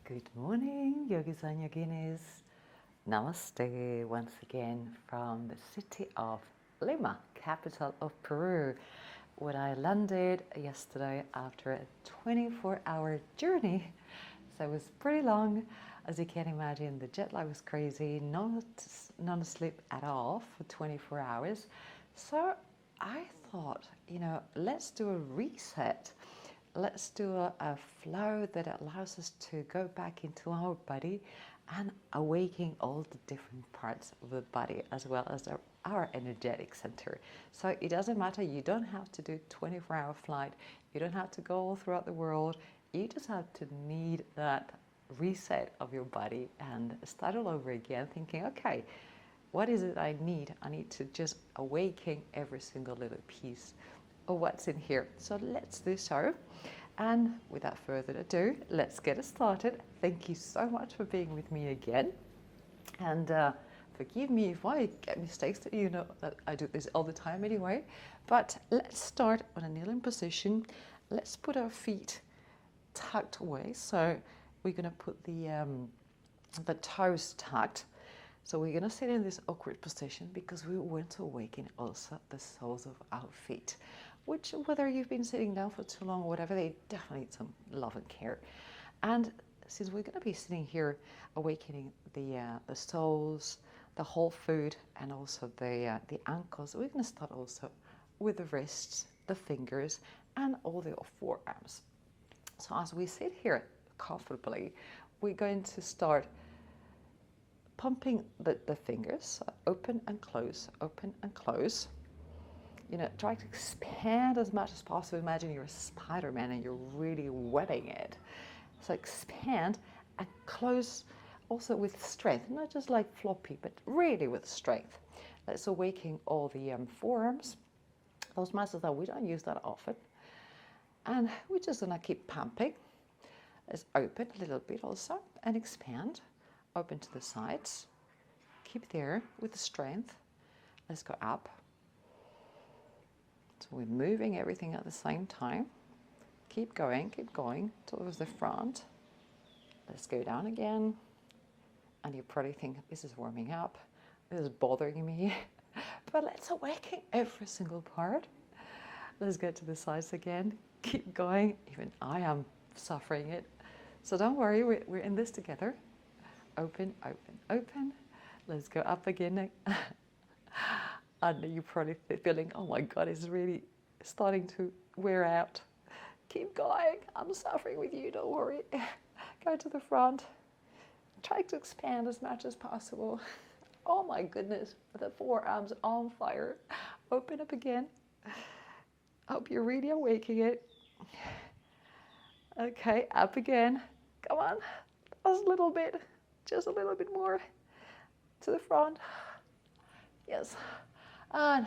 Good morning, yogis and yoginis. Namaste once again from the city of Lima, capital of Peru, where I landed yesterday after a 24-hour journey. So it was pretty long. As you can imagine, the jet lag was crazy, not sleep at all for 24 hours. So I thought, let's do a reset. Let's do a flow that allows us to go back into our body and awaken all the different parts of the body as well as our energetic center. So it doesn't matter, you don't have to do 24-hour flight, you don't have to go all throughout the world, you just have to need that reset of your body and start all over again thinking, okay, what is it I need? I need to just awaken every single little piece of what's in here. So let's do so. And without further ado, let's get started. Thank you so much for being with me again. And forgive me if I get mistakes. You know that I do this all the time anyway. But let's start on a kneeling position. Let's put our feet tucked away. So we're going to put the toes tucked. So we're going to sit in this awkward position because we want to awaken also the soles of our feet, which, whether you've been sitting down for too long or whatever, they definitely need some love and care. And since we're going to be sitting here awakening the soles, the whole foot, and also the ankles, we're going to start also with the wrists, the fingers, and all the forearms. So as we sit here comfortably, we're going to start pumping the fingers, open and close, open and close. Try to expand as much as possible. Imagine you're a Spider-Man and you're really wetting it. So expand and close also with strength, not just like floppy, but really with strength. Let's awaken all the forearms, those muscles that we don't use that often. And we're just gonna keep pumping. Let's open a little bit also and expand. Open to the sides. Keep there with the strength. Let's go up. So we're moving everything at the same time. Keep going towards the front. Let's go down again. And you probably think, this is warming up, this is bothering me. But let's awaken every single part. Let's go to the sides again. Keep going. Even I am suffering it. So don't worry, we're in this together. Open, open, open. Let's go up again. And you're probably feeling, oh my God, it's really starting to wear out. Keep going. I'm suffering with you, don't worry. Go to the front. Try to expand as much as possible. Oh my goodness, the forearms are on fire. Open up again. Hope you're really awakening it. Okay, up again. Come on, just a little bit. Just a little bit more to the front. Yes. And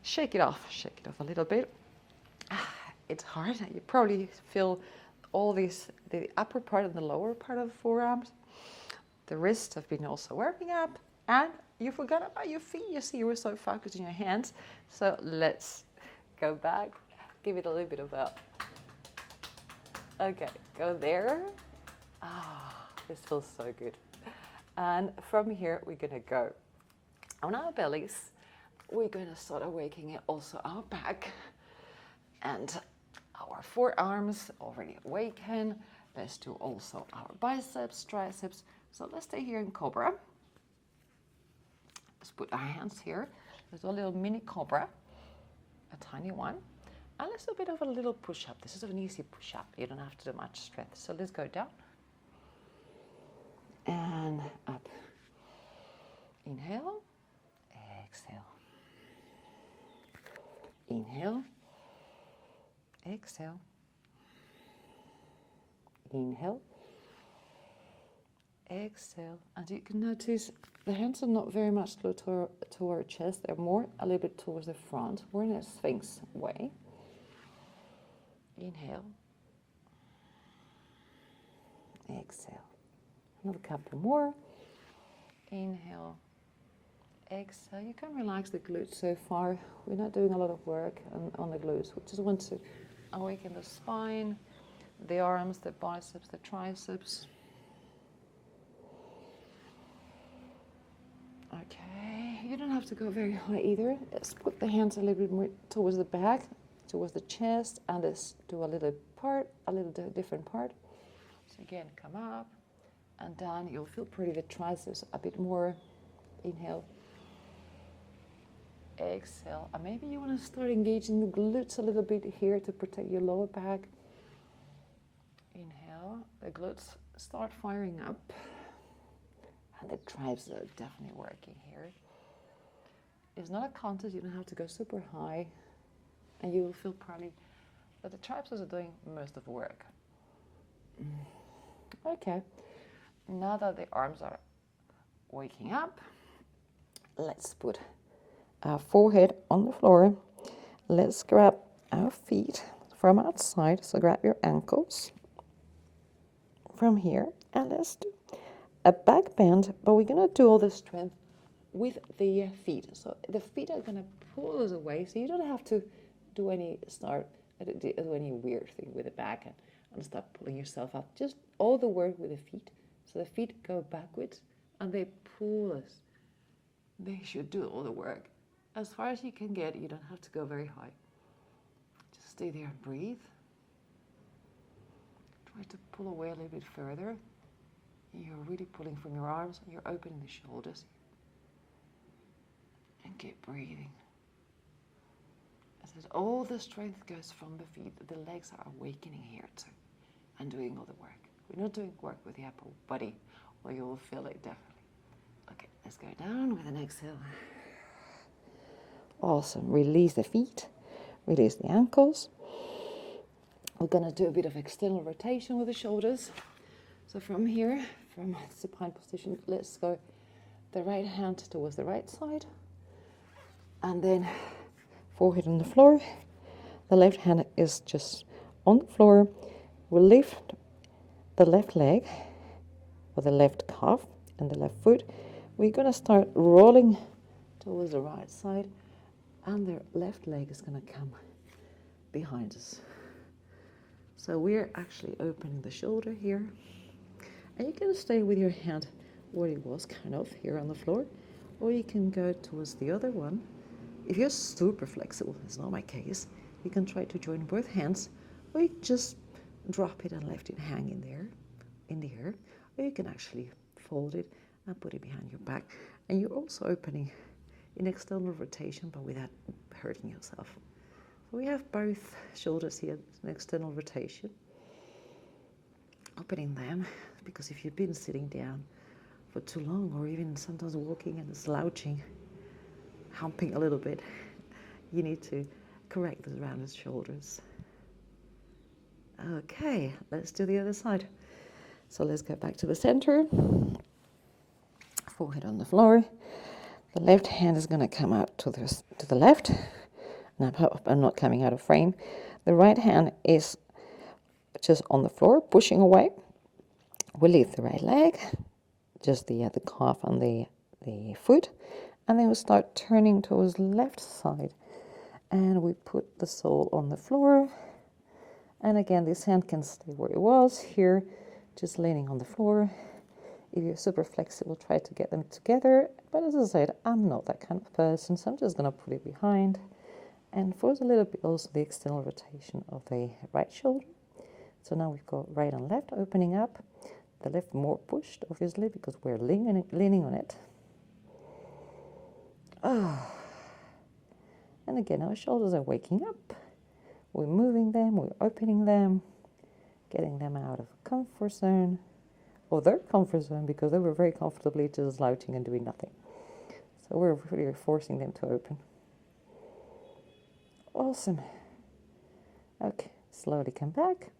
shake it off a little bit. It's hard. You probably feel all these, the upper part and the lower part of the forearms. The wrists have been also warming up, and you forgot about your feet. You see, you were so focused on your hands. So let's go back, give it a little bit of a, okay, go there. This feels so good. And from here, we're gonna go on our bellies. We're gonna start awakening also our back and our forearms already awaken. Let's do also our biceps, triceps. So let's stay here in Cobra. Let's put our hands here. Let's do a little mini Cobra, a tiny one. And let's do a bit of a little push-up. This is an easy push-up. You don't have to do much strength. So let's go down. And up. Inhale, exhale. Inhale, exhale. Inhale, exhale. As you can notice, the hands are not very much to our chest. They're more a little bit towards the front. We're in a Sphinx way. Inhale, exhale. Another couple more. Inhale, exhale. You can relax the glutes so far. We're not doing a lot of work on the glutes. We just want to awaken the spine, the arms, the biceps, the triceps. Okay, you don't have to go very high either. Let's put the hands a little bit more towards the back, towards the chest, and let's do a little different part. So again, come up and down. You'll feel pretty the triceps a bit more. Inhale. Exhale. And maybe you want to start engaging the glutes a little bit here to protect your lower back. Inhale. The glutes start firing up. And the triceps are definitely working here. It's not a contest. You don't have to go super high. And you will feel probably that the triceps are doing most of the work. Okay. Now that the arms are waking up, let's put our forehead on the floor. Let's grab our feet from outside. So grab your ankles from here, and let's do a back bend, but we're going to do all the strength with the feet. So the feet are going to pull us away, so you don't have to do any weird thing with the back and start pulling yourself up. Just all the work with the feet. So the feet go backwards and they pull us. They should do all the work. As far as you can get, you don't have to go very high. Just stay there and breathe. Try to pull away a little bit further. You're really pulling from your arms and you're opening the shoulders. And keep breathing. As all the strength goes from the feet, the legs are awakening here too and doing all the work. We're not doing work with the upper body, or you will feel it definitely. Okay, let's go down with an exhale. Awesome. Release the feet, release the ankles. We're going to do a bit of external rotation with the shoulders. So from here, from supine position, let's go the right hand towards the right side. And then forehead on the floor. The left hand is just on the floor. We'll lift the left leg or the left calf and the left foot. We're going to start rolling towards the right side, and the left leg is going to come behind us. So we're actually opening the shoulder here. And you can stay with your hand where it was, kind of here on the floor, or you can go towards the other one. If you're super flexible, it's not my case, you can try to join both hands, or you just drop it and left it hanging there in the air, or you can actually fold it and put it behind your back. And you're also opening in external rotation, but without hurting yourself. So we have both shoulders here in external rotation. Opening them, because if you've been sitting down for too long, or even sometimes walking and slouching, humping a little bit, you need to correct the rounded shoulders. Okay, let's do the other side. So let's go back to the center. Forehead on the floor. The left hand is going to come out to the left. Now I'm not coming out of frame. The right hand is just on the floor, pushing away. We lift the right leg, just the calf and the foot, and then we start turning towards the left side. And we put the sole on the floor. And again, this hand can stay where it was here, just leaning on the floor. If you're super flexible, try to get them together. But as I said, I'm not that kind of person, so I'm just going to put it behind and force a little bit also the external rotation of the right shoulder. So now we've got right and left opening up. The left more pushed, obviously, because we're leaning on it. And again, our shoulders are waking up. We're moving them, we're opening them, getting them out of comfort zone, or their comfort zone, because they were very comfortably just slouching and doing nothing. So we're really forcing them to open. Awesome. Okay, slowly come back.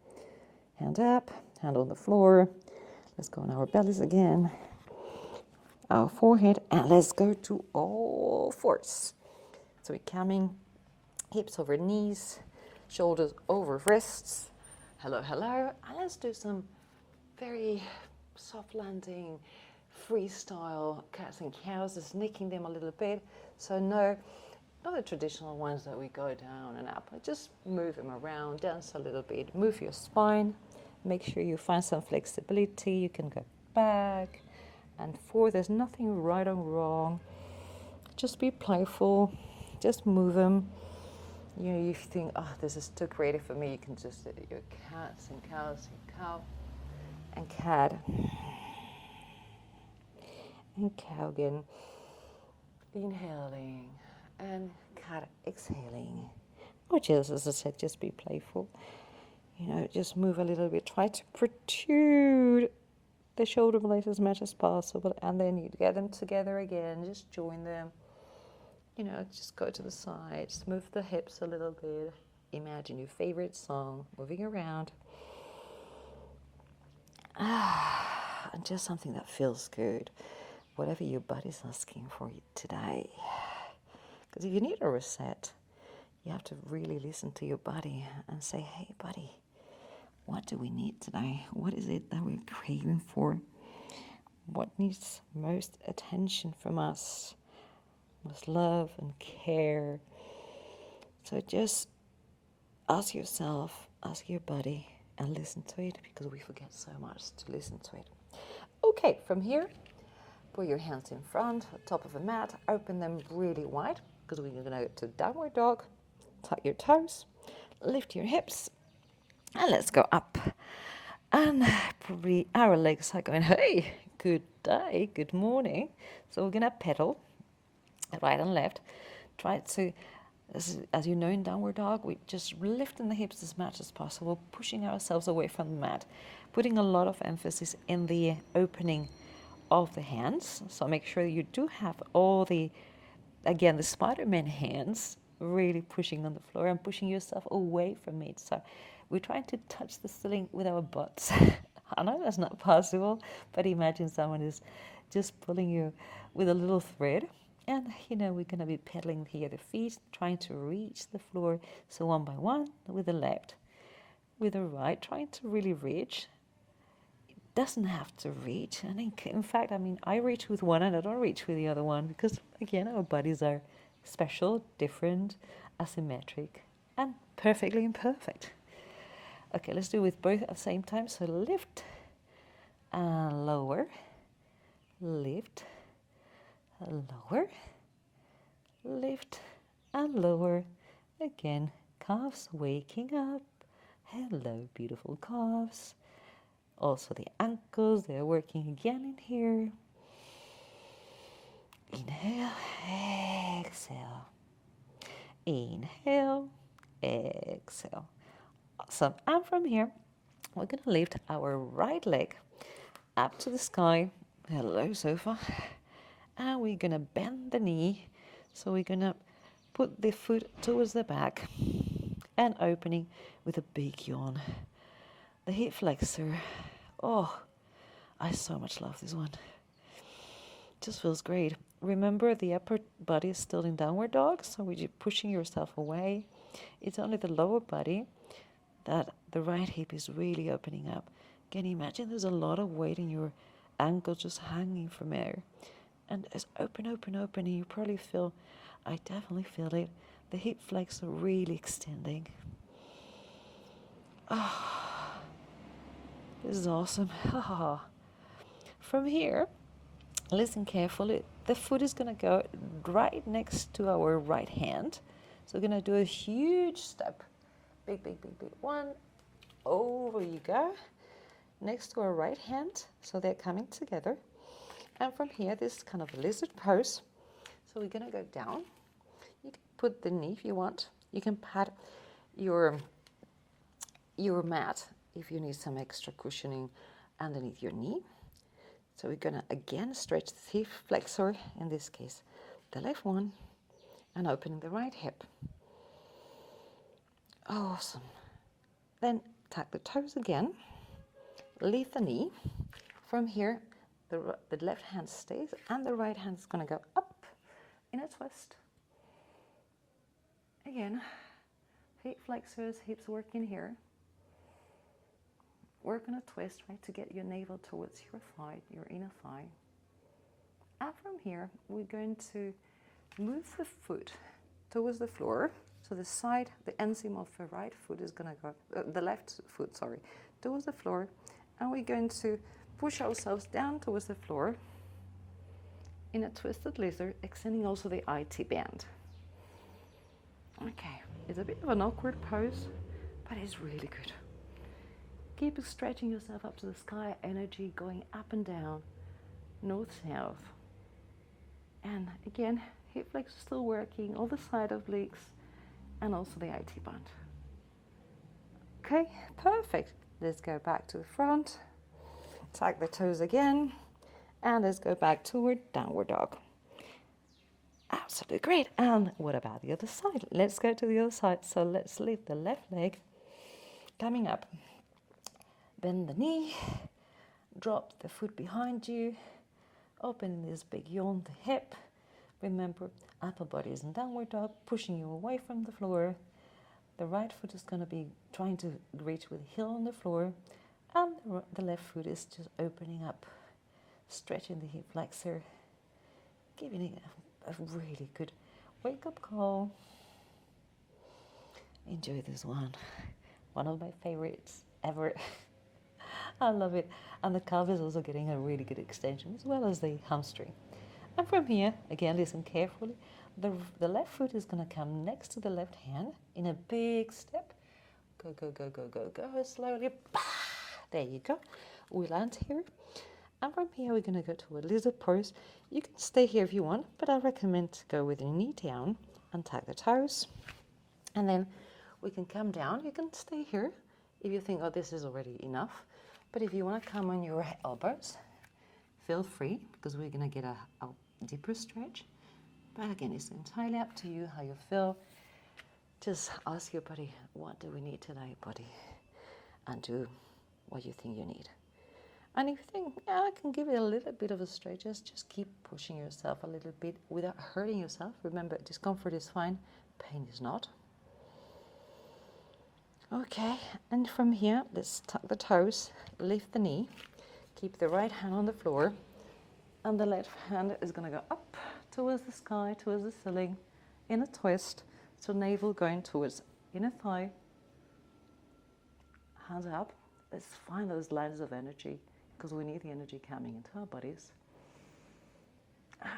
Hand up, hand on the floor. Let's go on our bellies again. Our forehead, and let's go to all fours. So we're coming, hips over knees, shoulders over wrists. Hello, hello. And let's do some very soft landing, freestyle cats and cows, just nicking them a little bit. So no, not the traditional ones that we go down and up. Just move them around, dance a little bit, move your spine. Make sure you find some flexibility. You can go back and forth. There's nothing right or wrong. Just be playful. Just move them. You know, you think, oh, this is too creative for me. You can just your cats and cows and cow and cat and cow again. Inhaling and cat exhaling. Or just, as I said, just be playful. You know, just move a little bit. Try to protrude the shoulder blades as much as possible, and then you get them together again. Just join them. You know, just go to the sides, move the hips a little bit. Imagine your favorite song moving around. And just something that feels good, whatever your body's asking for you today. Because if you need a reset, you have to really listen to your body and say, hey, buddy, what do we need today? What is it that we're craving for? What needs most attention from us? Most love and care. So just ask yourself, ask your body, and listen to it, because we forget so much to listen to it. Okay, from here, put your hands in front, top of a mat, open them really wide, because we're going to go to downward dog. Tuck your toes, lift your hips, and let's go up. And probably our legs are going, hey, good day, good morning. So we're going to pedal right and left. Try to, as you know, in downward dog, we just lifting the hips as much as possible, pushing ourselves away from the mat, putting a lot of emphasis in the opening of the hands. So make sure you do have all the, again, the Spider-Man hands really pushing on the floor and pushing yourself away from it. So we're trying to touch the ceiling with our butts. I know that's not possible, but imagine someone is just pulling you with a little thread. And, you know, we're going to be pedaling here, the feet, trying to reach the floor. So one by one, with the left, with the right, trying to really reach. It doesn't have to reach. And in fact, I mean, I reach with one and I don't reach with the other one, because, again, our bodies are special, different, asymmetric, and perfectly imperfect. Okay, let's do it with both at the same time. So lift and lower, lift, lower, lift and lower. Again, calves waking up. Hello, beautiful calves. Also the ankles, they're working again in here. Inhale, exhale. Inhale, exhale. Awesome. And from here, we're going to lift our right leg up to the sky. Hello, sofa. And we're going to bend the knee. So we're going to put the foot towards the back and opening with a big yawn. The hip flexor. Oh, I so much love this one. Just feels great. Remember, the upper body is still in downward dog, so you're pushing yourself away. It's only the lower body that the right hip is really opening up. Can you imagine there's a lot of weight in your ankle just hanging from air? And it's open, open, open, and you probably feel, I definitely feel it, the hip flexor really extending. Ah, this is awesome. From here, listen carefully. The foot is going to go right next to our right hand. So we're going to do a huge step. Big, big, big, big one. Over you go. Next to our right hand. So they're coming together. And from here, this is kind of a lizard pose. So we're going to go down. You can put the knee if you want. You can pat your mat if you need some extra cushioning underneath your knee. So we're going to again stretch the hip flexor, in this case the left one, and opening the right hip. Awesome. Then tuck the toes again, lift the knee. From here, the left hand stays and the right hand is going to go up in a twist. Again, hip flexors, hips working here. Work on a twist, right, to get your navel towards your thigh, your inner thigh. And from here, we're going to move the foot towards the floor. So the side, the inseam of the right foot is going to go, the left foot, sorry, towards the floor, and we're going to push ourselves down towards the floor in a twisted lizard, extending also the IT band. Okay, it's a bit of an awkward pose, but it's really good. Keep stretching yourself up to the sky, energy going up and down, north-south. And again, hip flexors still working, all the side obliques, and also the IT band. Okay, perfect. Let's go back to the front, tuck the toes again, and let's go back toward downward dog. Absolutely great. And what about the other side? Let's go to the other side. So let's lift the left leg, coming up. Bend the knee, drop the foot behind you, opening this big yawn, the hip. Remember, upper body is in downward dog, pushing you away from the floor. The right foot is going to be trying to reach with the heel on the floor, and the left foot is just opening up, stretching the hip flexor, giving it a really good wake-up call. Enjoy this one of my favorites ever. I love it. And the calf is also getting a really good extension, as well as the hamstring. And from here, again, listen carefully. The left foot is going to come next to the left hand in a big step. Go, go, go, go, go, go, slowly. There you go. We land here. And from here, we're going to go to a lizard pose. You can stay here if you want, but I recommend to go with your knee down and tuck the toes. And then we can come down. You can stay here if you think, oh, this is already enough. But if you want to come on your elbows, feel free, because we're going to get a deeper stretch. But again, it's entirely up to you how you feel. Just ask your body, what do we need today, body? And do what you think you need. And if you think, yeah, I can give it a little bit of a stretch, just keep pushing yourself a little bit without hurting yourself. Remember, discomfort is fine, pain is not. Okay, and from here, let's tuck the toes, lift the knee, keep the right hand on the floor, and the left hand is going to go up towards the sky, towards the ceiling, in a twist, so navel going towards inner thigh, hands up. Let's find those lines of energy, because we need the energy coming into our bodies. And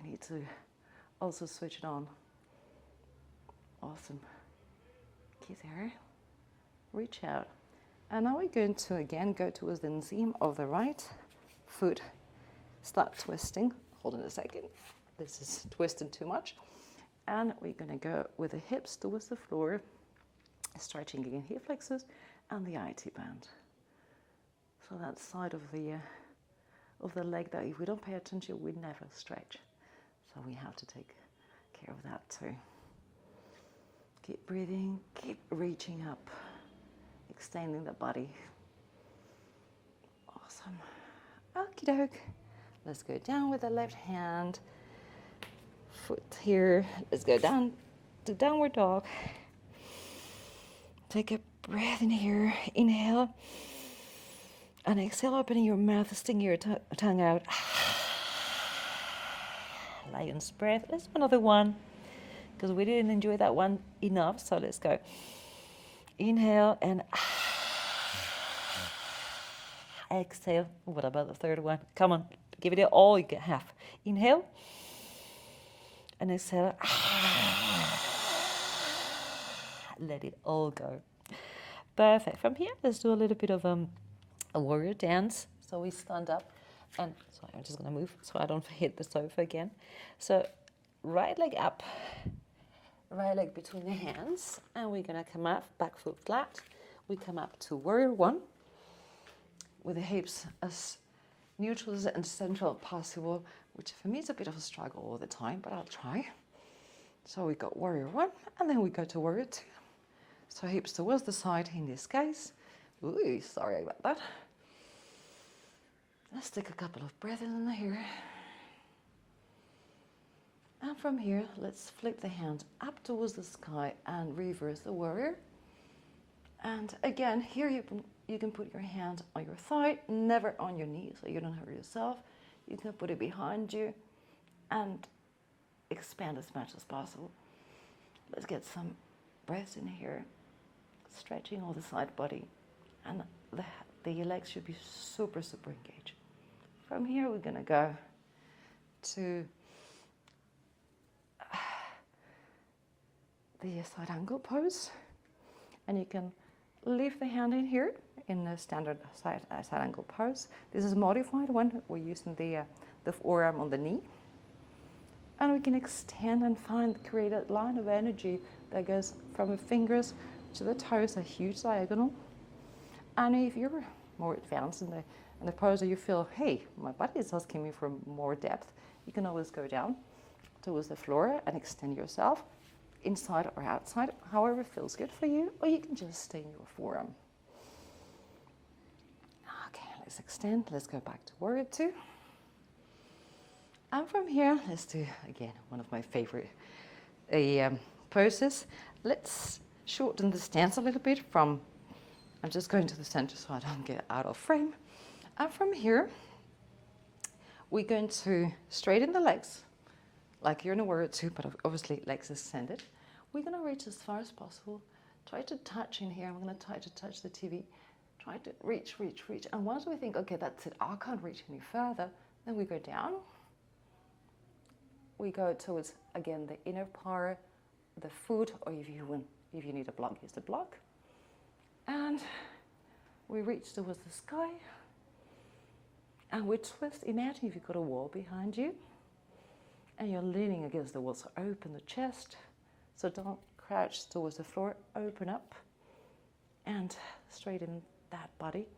we need to also switch it on. Awesome. Keep there. Reach out. And now we're going to again go towards the inseam of the right foot. Start twisting. Hold on a second. This is twisting too much. And we're going to go with the hips towards the floor, stretching again hip flexors and the IT band. So that side of the leg that if we don't pay attention, we never stretch. So we have to take care of that too. Keep breathing, keep reaching up, extending the body. Awesome. Okie doke. Let's go down with the left hand. Foot here. Let's go down to downward dog. Take a breath in here. Inhale. And exhale, opening your mouth, sticking your tongue out. Lion's breath. Let's do another one, because we didn't enjoy that one enough. So let's go. Inhale and exhale. What about the third one? Come on, give it all you can have. Inhale and exhale. Let it all go. Perfect. From here, let's do a little bit of a warrior dance. So we stand up, and sorry, I'm just going to move so I don't hit the sofa again. So right leg up, right leg between the hands, and we're going to come up, back foot flat. We come up to warrior one with the hips as neutral and central possible, which for me is a bit of a struggle all the time, but I'll try. So we got warrior one, and then we go to warrior two. So hips towards the side in this case. Ooh, sorry about that. Let's take a couple of breaths in here. And from here, let's flip the hands up towards the sky and reverse the warrior. And again, here you can put your hand on your thigh, never on your knee, so you don't hurt yourself. You can put it behind you and expand as much as possible. Let's get some breaths in here, stretching all the side body. And the legs should be super, super engaged. From here, we're going to go to the side angle pose. And you can leave the hand in here in the standard side angle pose. This is a modified one. We're using the forearm on the knee. And we can extend and create a line of energy that goes from the fingers to the toes, a huge diagonal. And if you're more advanced in the pose, or you feel, hey, my body is asking me for more depth, you can always go down towards the floor and extend yourself inside or outside, however feels good for you, or you can just stay in your forearm. Okay, let's extend. Let's go back to warrior two. And from here, let's do, again, one of my favorite poses. Let's shorten the stance a little bit from, I'm just going to the center so I don't get out of frame. And from here, we're going to straighten the legs, like you're in a warrior two, but obviously legs extended. We're going to reach as far as possible. Try to touch in here. I'm going to try to touch the TV. Try to reach. And once we think, okay, that's it, I can't reach any further, then we go down. We go towards, again, the inner part, the foot, or if you need a block, use the block. And we reach towards the sky. And we twist. Imagine if you've got a wall behind you and you're leaning against the wall. So open the chest. So don't crouch towards the floor. Open up and straighten that body.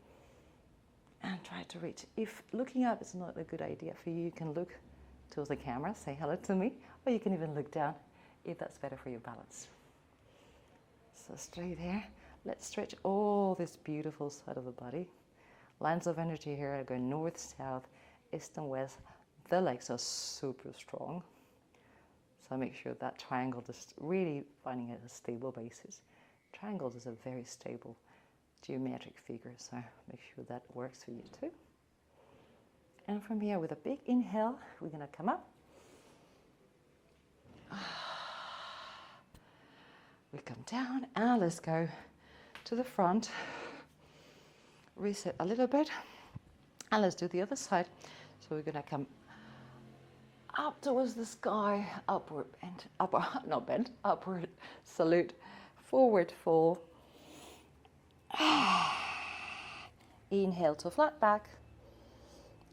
And try to reach. If looking up is not a good idea for you, you can look towards the camera, say hello to me, or you can even look down if that's better for your balance. So stay there. Let's stretch all this beautiful side of the body. Lines of energy here are going north, south, east and west. The legs are super strong. So make sure that triangle is really finding a stable basis. Triangle is a very stable geometric figure, so make sure that works for you too. And from here, with a big inhale, we're going to come up. We come down, and let's go to the front. Reset a little bit, and let's do the other side. So we're going to come up towards the sky, upward bend, upward salute, forward fold. Inhale to flat back.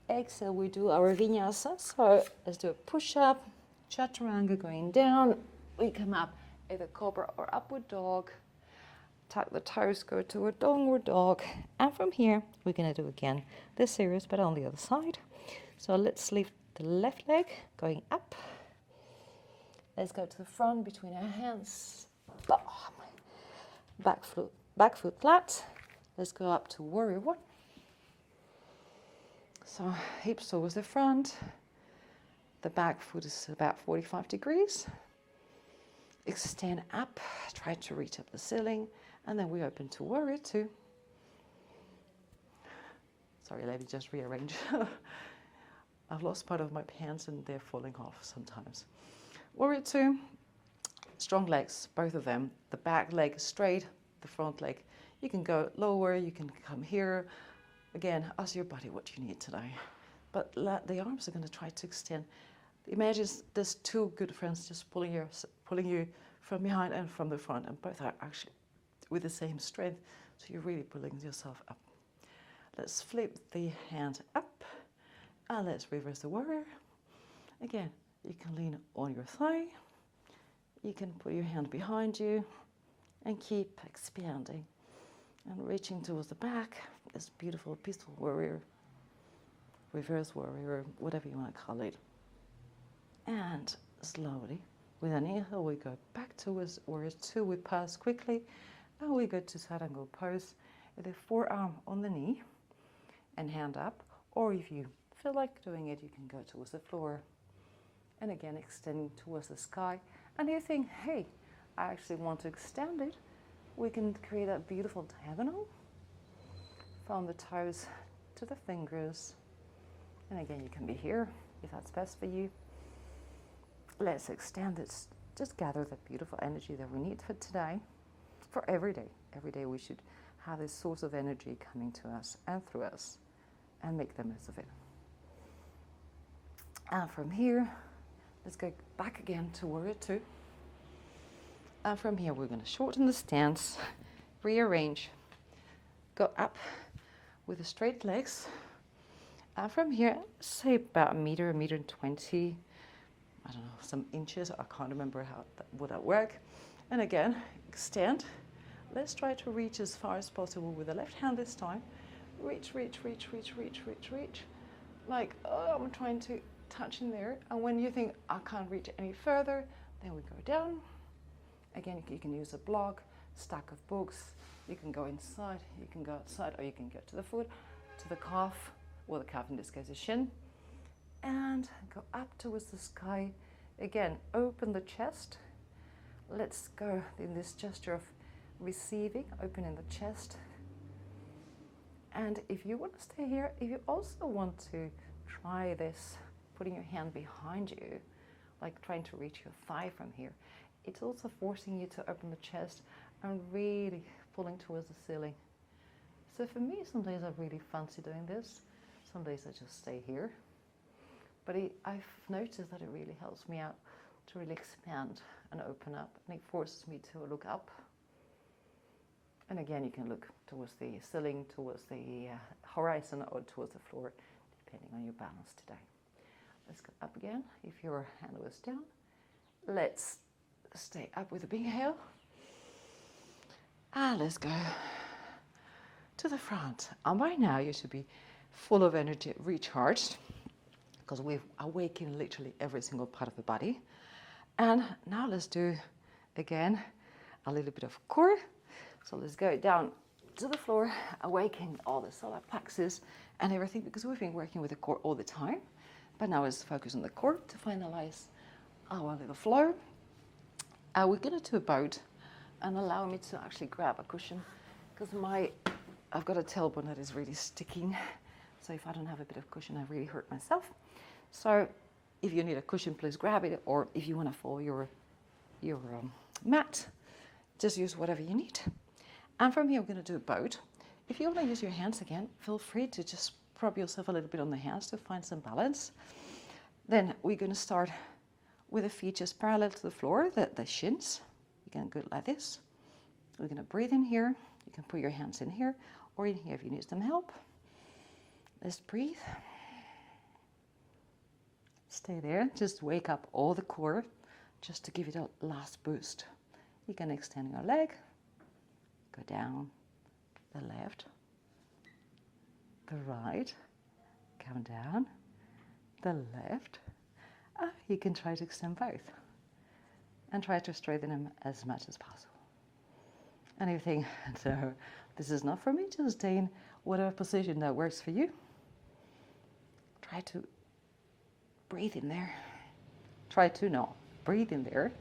Exhale, we do our vinyasa. So let's do a push-up, chaturanga going down. We come up, either cobra or upward dog. Tuck the toes, go to a downward dog. And from here, we're going to do again this series, but on the other side. So let's lift the left leg, going up. Let's go to the front between our hands. Back foot flat. Let's go up to warrior one. So hips towards the front. The back foot is about 45 degrees. Extend up, try to reach up the ceiling, and then we open to warrior two. Sorry, let me just rearrange. I've lost part of my pants and they're falling off sometimes. Warrior two, strong legs, both of them. The back leg is straight, the front leg. You can go lower, you can come here. Again, ask your body what you need today. But the arms are going to try to extend. Imagine there's two good friends just pulling you from behind and from the front, and both are actually with the same strength, so you're really pulling yourself up. Let's flip the hand up, and let's reverse the warrior. Again, you can lean on your thigh, you can put your hand behind you, and keep expanding and reaching towards the back. This beautiful, peaceful warrior, reverse warrior, whatever you want to call it. And slowly, with an inhale, we go back towards warrior two. We pass quickly, and we go to side angle pose with the forearm on the knee and hand up. Or if you feel like doing it, you can go towards the floor. And again, extending towards the sky. And you think, hey, I actually want to extend it. We can create a beautiful diagonal from the toes to the fingers. And again, you can be here if that's best for you. Let's extend it. Just gather the beautiful energy that we need for today, for every day. Every day we should have this source of energy coming to us and through us, and make the most of it. And from here, let's go back again to warrior two. And from here, we're going to shorten the stance, rearrange, go up with the straight legs. And from here, say about a meter and 20, I don't know, some inches. I can't remember how would that work. And again, extend. Let's try to reach as far as possible with the left hand this time. Reach, reach, reach, reach, reach, reach, reach. Like, oh, I'm trying to touch in there. And when you think I can't reach any further, then we go down. Again, you can use a block, stack of books. You can go inside, you can go outside, or you can get to the foot, to the calf, well, the calf in this case is shin, and go up towards the sky. Again, open the chest. Let's go in this gesture of receiving, opening the chest. And if you want to stay here, if you also want to try this, putting your hand behind you, like trying to reach your thigh from here, it's also forcing you to open the chest and really pulling towards the ceiling. So for me, some days I really fancy doing this. Some days I just stay here. But I've noticed that it really helps me out to really expand and open up, and it forces me to look up. And again, you can look towards the ceiling, towards the horizon, or towards the floor, depending on your balance today. Let's go up again. If your hand was down, let's stay up with a big inhale. And let's go to the front. And by now you should be full of energy, recharged, because we've awakened literally every single part of the body. And now let's do, again, a little bit of core. So let's go down to the floor, awaken all the solar plexus and everything, because we've been working with the core all the time. But now let's focus on the core to finalize our little flow. We're going to do a boat, and allow me to actually grab a cushion, because I've got a tailbone that is really sticking. So if I don't have a bit of cushion, I really hurt myself. So if you need a cushion, please grab it, or if you want to follow your mat, just use whatever you need. And from here, we're going to do a boat. If you want to use your hands again, feel free to just prop yourself a little bit on the hands to find some balance. Then we're going to start with the feet just parallel to the floor, the shins. You can go like this. We're going to breathe in here. You can put your hands in here or in here if you need some help. Let's breathe. Stay there. Just wake up all the core just to give it a last boost. You can extend your leg, go down, the left, the right, come down, the left. You can try to extend both and try to straighten them as much as possible. And if you think, so this is not for me, just stay in whatever position that works for you. Try to breathe in there. Breathe in there.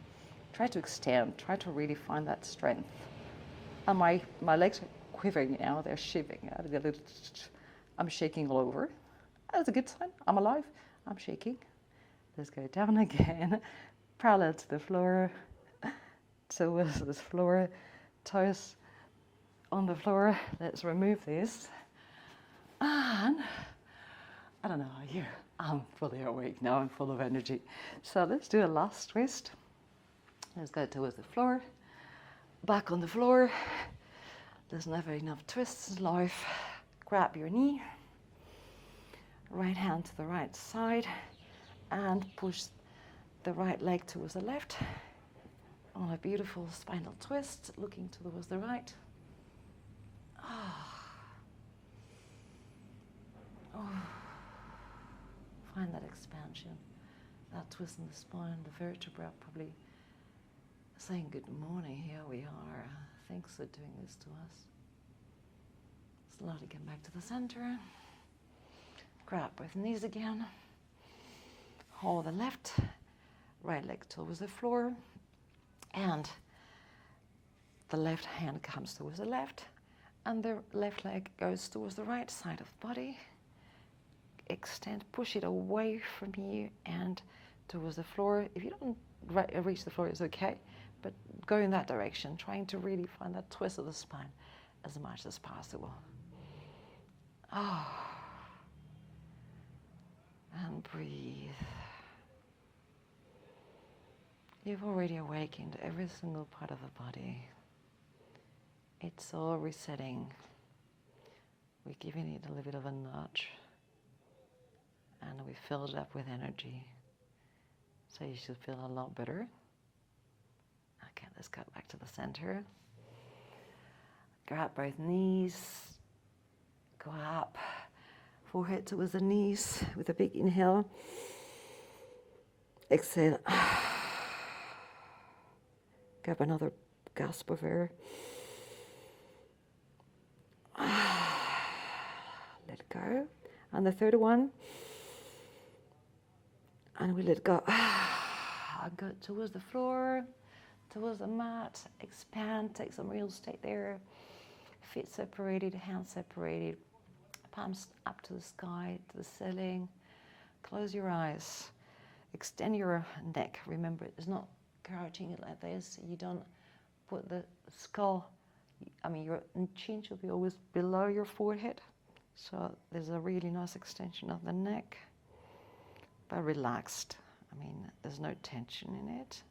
Try to extend. Try to really find that strength. And my legs are quivering now. They're shivering. I'm shaking all over. That's a good sign. I'm alive. I'm shaking. Let's go down again. Parallel to the floor. Towards the floor. Toes on the floor. Let's remove this. And I don't know how you. I'm fully awake now. I'm full of energy. So let's do a last twist. Let's go towards the floor. Back on the floor. There's never enough twists in life. Grab your knee. Right hand to the right side. And push the right leg towards the left. On a beautiful spinal twist, looking towards the right. Find that expansion, that twist in the spine, the vertebra probably saying good morning, here we are. Thanks for doing this to us. Slowly get back to the center. Grab both knees again. Hold the left, right leg towards the floor. And the left hand comes towards the left. And the left leg goes towards the right side of the body. Extend, push it away from you and towards the floor. If you don't reach the floor, it's okay, but go in that direction, trying to really find that twist of the spine as much as possible. Oh. And breathe. You've already awakened every single part of the body. It's all resetting. We're giving it a little bit of a nudge. And we fill it up with energy. So you should feel a lot better. Okay, let's go back to the center. Grab both knees. Go up. Forehead towards the knees with a big inhale. Exhale. Grab another gasp of air. Let go. And the third one. And we let go. Go towards the floor, towards the mat. Expand, take some real estate there. Feet separated, hands separated. Palms up to the sky, to the ceiling. Close your eyes. Extend your neck. Remember, it's not crouching it like this. You don't put the skull, your chin should be always below your forehead. So there's a really nice extension of the neck, but relaxed. There's no tension in it.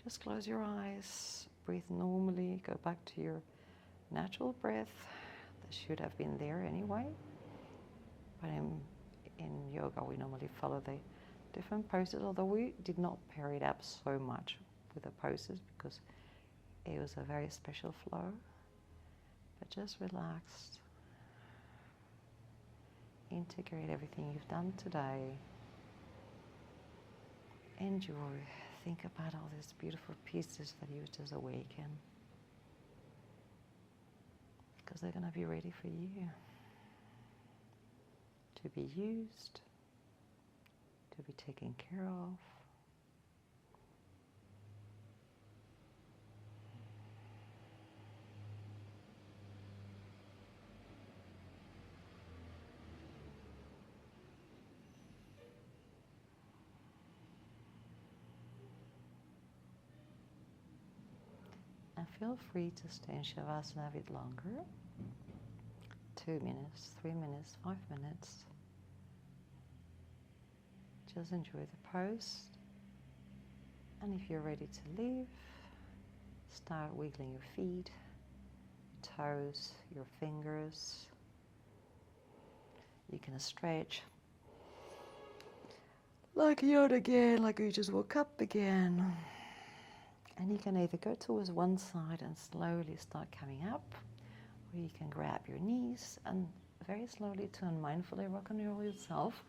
Just close your eyes. Breathe normally. Go back to your natural breath. That should have been there anyway. But in yoga, we normally follow the different poses, although we did not pair it up so much with the poses because it was a very special flow. But just relax. Integrate everything you've done today. Enjoy. Think about all these beautiful pieces that you just awaken. Because they're going to be ready for you. To be used. To be taken care of. And feel free to stay in Shavasana a bit longer. 2 minutes, 3 minutes, 5 minutes. Just enjoy the pose. And if you're ready to leave, start wiggling your feet, toes, your fingers. You can stretch like yawn again, like you just woke up again. And you can either go towards one side and slowly start coming up, or you can grab your knees and very slowly turn mindfully, rock and roll yourself.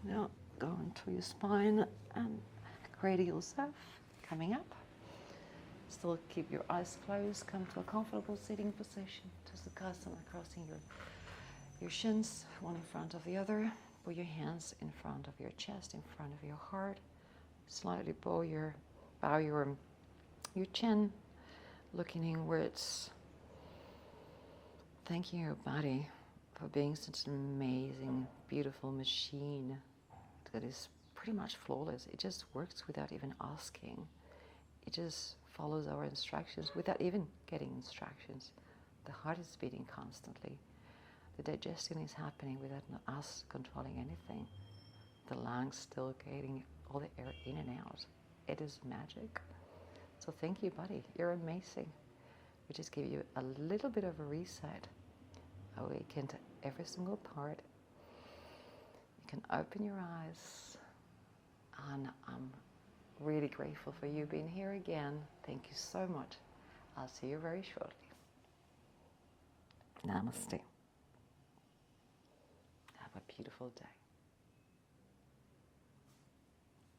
Now go into your spine and cradle yourself, coming up. Still keep your eyes closed, come to a comfortable sitting position. To Sukhasana, crossing your shins, one in front of the other. Put your hands in front of your chest, in front of your heart. Slightly bow your chin, looking inwards. Thanking your body for being such an amazing, beautiful machine that is pretty much flawless. It just works without even asking. It just follows our instructions without even getting instructions. The heart is beating constantly. The digestion is happening without us controlling anything. The lungs still getting all the air in and out. It is magic. So thank you, body. You're amazing. We just give you a little bit of a reset. Awaken to every single part. You can open your eyes. And I'm really grateful for you being here again. Thank you so much. I'll see you very shortly. Namaste. Have a beautiful day.